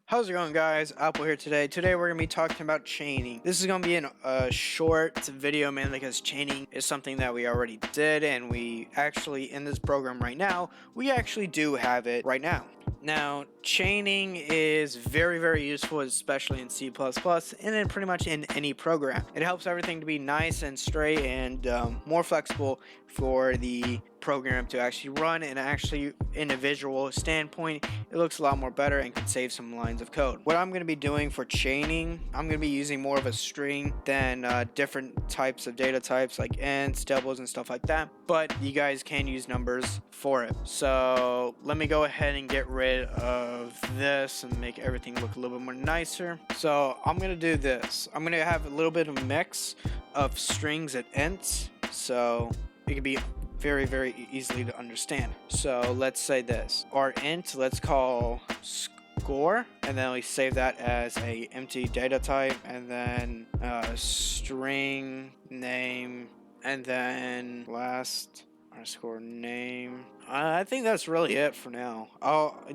How's it going, guys? Apple here today. Today we're going to be talking about chaining. This is going to be a short video mainly because chaining is something that we already did, and we actually, in this program right now, we actually do have it right now. Now, chaining is very useful, especially in C++, and then pretty much in any program. It helps everything to be nice and straight and more flexible for the program to actually run, and actually in a visual standpoint it looks a lot more better and can save some lines of code. What I'm going to be doing for chaining, I'm going to be using more of a string than different types of data types like ints, doubles, and stuff like that, but you guys can use numbers for it. So let me go ahead and get rid of this and make everything look a little bit more nicer. So I'm going to do this. I'm going to have a little bit of a mix of strings and ints, so it can be very easily to understand. So let's say this, our int, let's call score, and then we save that as a empty data type, and then string name, and then last underscore name. I think that's really it for now.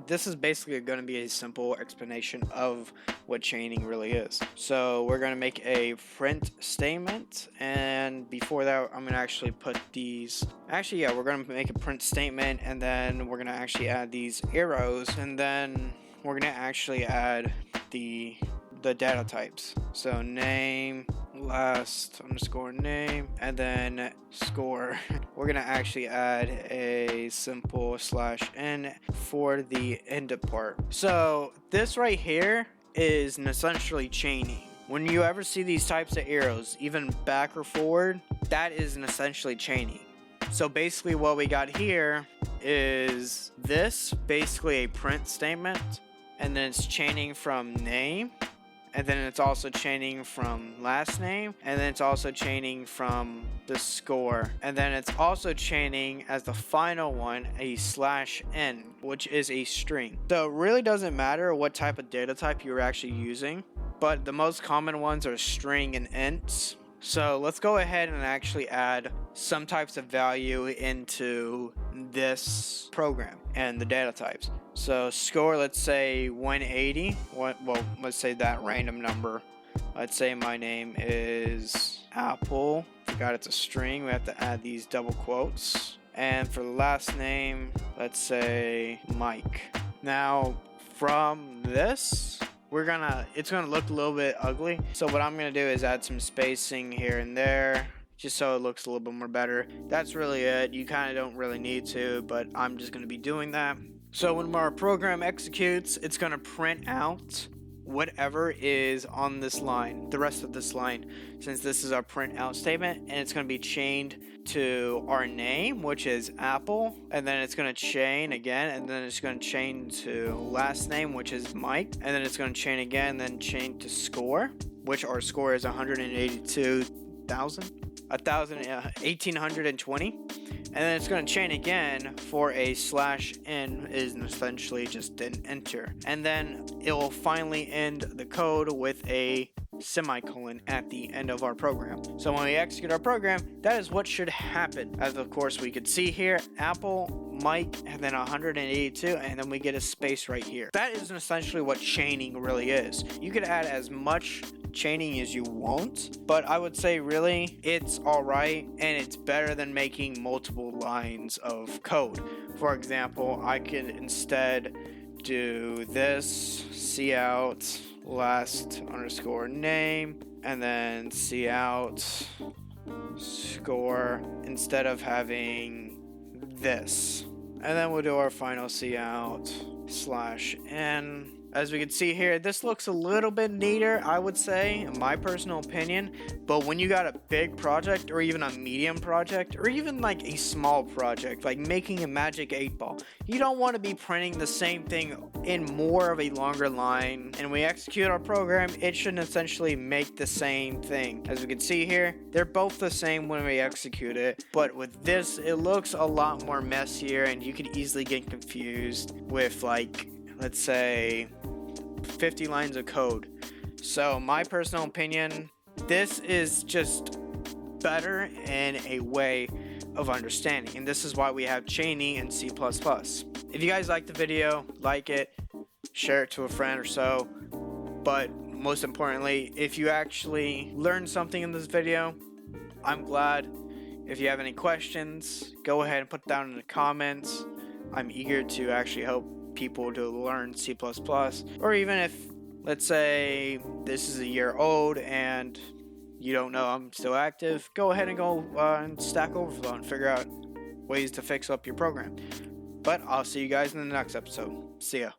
This is basically going to be a simple explanation of what chaining really is. So we're going to make a print statement, and before that I'm going to actually put these, we're going to make a print statement, and then we're going to actually add these arrows, and then we're going to actually add the data types. So name, last underscore name, and then score. We're gonna actually add a simple /n for the end part. So this right here is essentially chaining. When you ever see these types of arrows, even back or forward, that is essentially chaining. So basically what we got here is this, basically a print statement, and then it's chaining from name, and then it's also chaining from last name, and then it's also chaining from the score, and then it's also chaining as the final one a /n, which is a string. So it really doesn't matter what type of data type you're actually using, but the most common ones are string and ints. So let's go ahead and actually add some types of value into this program and the data types. So score, let's say 180. Well, let's say that random number. Let's say my name is Apple. Forgot it's a string. We have to add these double quotes. And for the last name, let's say Mike. Now from this, it's gonna look a little bit ugly. So what I'm gonna do is add some spacing here and there, just so it looks a little bit more better. That's really it. You kind of don't really need to, but I'm just gonna be doing that. So when our program executes, it's gonna print out whatever is on this line, the rest of this line, since this is our print out statement, and it's going to be chained to our name, which is Apple, and then it's going to chain again, and then it's going to chain to last name, which is Mike, and then it's going to chain again, and then chain to score, which our score is 1820. And then it's going to chain again for a /n, is essentially just an enter. And then it will finally end the code with a semicolon at the end of our program. So when we execute our program, that is what should happen. As of course we could see here, Apple, Mike, and then 182, and then we get a space right here. That is essentially what chaining really is. You could add as much chaining as you want, but I would say really it's alright, and it's better than making multiple lines of code. For example, I could instead do this, cout last underscore name, and then cout score, instead of having this. And then we'll do our final cout /n. As we can see here, this looks a little bit neater, I would say, in my personal opinion. But when you got a big project, or even a medium project, or even like a small project, like making a Magic 8-Ball, you don't want to be printing the same thing in more of a longer line. And we execute our program, it should essentially make the same thing. As we can see here, they're both the same when we execute it. But with this, it looks a lot more messier, and you could easily get confused with, like, let's say 50 lines of code. So my personal opinion, this is just better in a way of understanding, and this is why we have chaining in C++. If you guys like the video, like it, share it to a friend or so. But most importantly, if you actually learned something in this video, I'm glad. If you have any questions, go ahead and put it down in the comments. I'm eager to actually help people to learn C++. Or even if, let's say, this is a year old and you don't know I'm still active, go ahead and go and Stack Overflow and figure out ways to fix up your program. But I'll see you guys in the next episode. See ya.